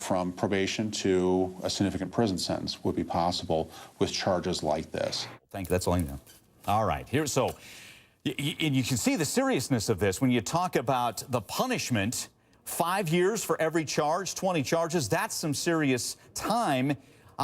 from probation to a significant prison sentence would be possible with charges like this. Thank you. That's all I know. All right. And you can see the seriousness of this when you talk about the punishment. 5 years for every charge, 20 charges. That's some serious time.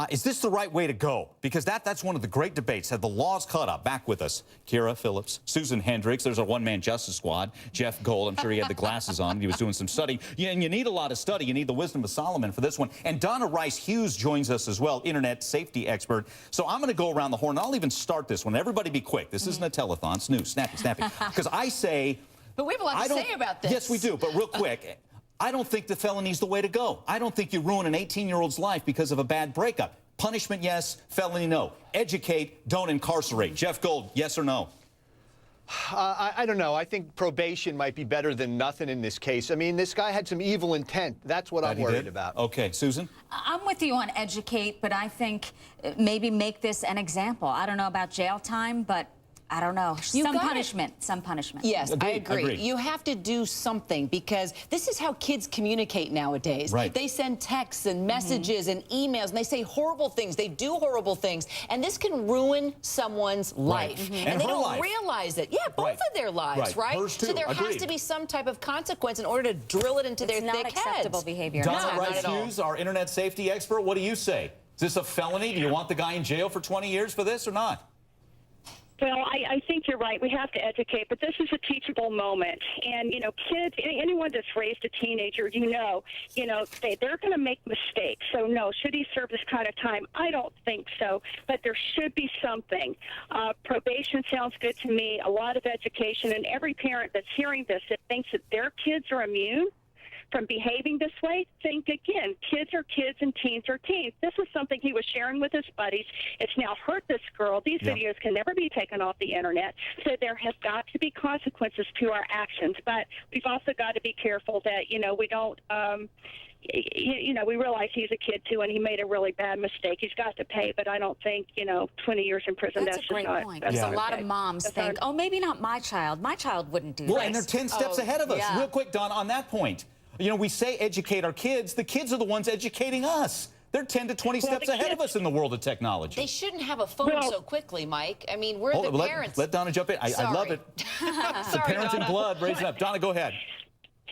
Is this the right way to go? Because that's one of the great debates. Have the laws caught up? Back with us, Kira Phillips, Susan Hendricks. There's our one-man justice squad. Jeff Gold, I'm sure he had the glasses on. He was doing some study. Yeah, and you need a lot of study. You need the wisdom of Solomon for this one. And Donna Rice-Hughes joins us as well, internet safety expert. So I'm going to go around the horn. I'll even start this one. Everybody be quick. This isn't a telethon. Snooze, snappy, snappy. Because I say... But we have a lot to say about this. Yes, we do. But real quick... I don't think the felony's the way to go. I don't think you ruin an 18-year-old's life because of a bad breakup. Punishment, yes. Felony, no. Educate, don't incarcerate. Jeff Gold, yes or no? I don't know. I think probation might be better than nothing in this case. I mean, this guy had some evil intent. That's what I'm worried about. Okay, Susan? I'm with you on educate, but I think maybe make this an example. I don't know about jail time, but I don't know. Some punishment. Yes, Agreed. I agree. You have to do something because this is how kids communicate nowadays. Right. They send texts and messages and emails, and they say horrible things. They do horrible things, and this can ruin someone's life. And they don't realize it. Yeah, both of their lives, right? Hers too. So there has to be some type of consequence in order to drill it into their thick heads. It's not acceptable behavior. Donna Rice-Hughes, our internet safety expert, what do you say? Is this a felony? Do you want the guy in jail for 20 years for this or not? Well, I think you're right. We have to educate, but this is a teachable moment. And, you know, kids, anyone that's raised a teenager, they're going to make mistakes. So, no, should he serve this kind of time? I don't think so, but there should be something. Probation sounds good to me, a lot of education, and every parent that's hearing this that thinks that their kids are immune from behaving this way, think again. Kids are kids and teens are teens. This is something he was sharing with his buddies. It's now hurt this girl. These videos can never be taken off the internet. So there has got to be consequences to our actions. But we've also got to be careful that, we don't, we realize he's a kid too, and he made a really bad mistake. He's got to pay, but I don't think, 20 years in prison, that's a great point. That's a lot of moms think, oh, maybe not my child. My child wouldn't do this. And they're 10 steps ahead of us. Yeah. Real quick, Don, on that point. We say educate our kids. The kids are the ones educating us. They're 10 to 20 steps ahead of us in the world of technology. They shouldn't have a phone so quickly, Mike. I mean, we're the parents. Let Donna jump in. I love it. The parents in blood raising up. Donna, go ahead.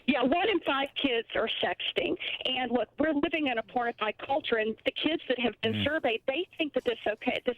Yeah, 1 in 5 kids are sexting. And look, we're living in a pornified culture, and the kids that have been surveyed, they think that this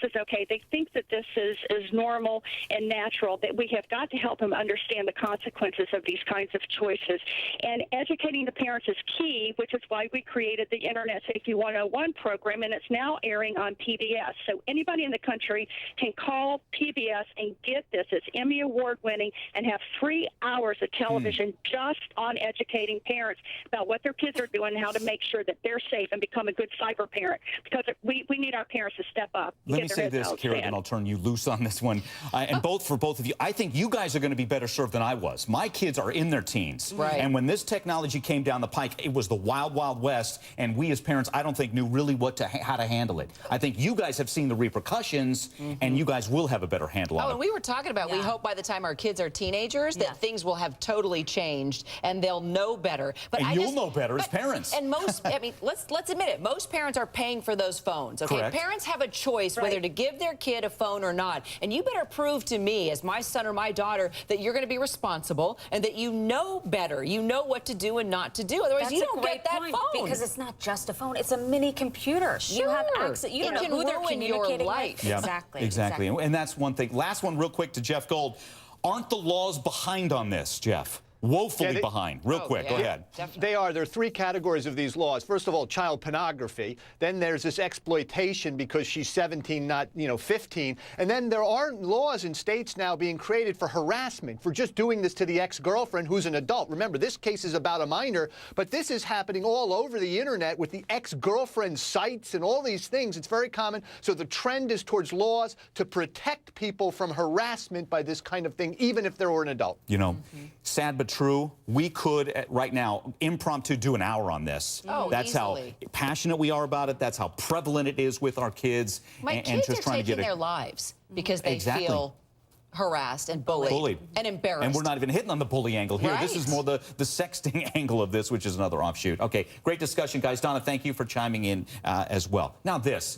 is okay. They think that this is normal and natural, that we have got to help them understand the consequences of these kinds of choices. And educating the parents is key, which is why we created the Internet Safety 101 program, and it's now airing on PBS. So anybody in the country can call PBS and get this. It's Emmy Award winning and have 3 hours of television just on educating parents about what their kids are doing and how to make sure that they're safe and become a good cyber parent, because we need our parents to step up. Let me say this, Kira, and I'll turn you loose on this one. And for both of you, I think you guys are going to be better served than I was. My kids are in their teens. Right. And when this technology came down the pike, it was the wild, wild west. And we as parents, I don't think, knew really how to handle it. I think you guys have seen the repercussions, and you guys will have a better handle on it. And we were talking about, we hope by the time our kids are teenagers that things will have totally changed and they'll know better. But you'll know better as parents. And most, let's admit it, most parents are paying for those phones, okay? Correct. Parents have a choice whether to give their kid a phone or not. And you better prove to me, as my son or my daughter, that you're going to be responsible and that you know better. You know what to do and not to do. Otherwise, you don't get that phone. Because it's not just a phone. It's a mini computer. Sure. You have access. You don't know who they're communicating your life. with. Exactly. And that's one thing. Last one real quick to Jeff Gold. Aren't the laws behind on this, Jeff? Woefully behind. Real quick, go ahead. Definitely. They are. There are 3 categories of these laws. First of all, child pornography. Then there's this exploitation because she's 17, not 15. And then there are laws in states now being created for harassment, for just doing this to the ex-girlfriend who's an adult. Remember, this case is about a minor, but this is happening all over the internet with the ex-girlfriend sites and all these things. It's very common. So the trend is towards laws to protect people from harassment by this kind of thing, even if they were an adult. Sad but true. We could, right now, impromptu do an hour on this. Oh, that's easily. how passionate we are about it. That's how prevalent it is with our kids. My kids are taking their lives because they feel harassed and bullied. And embarrassed. And we're not even hitting on the bully angle here. Right. This is more the sexting angle of this, which is another offshoot. Okay, great discussion, guys. Donna, thank you for chiming in as well. Now this.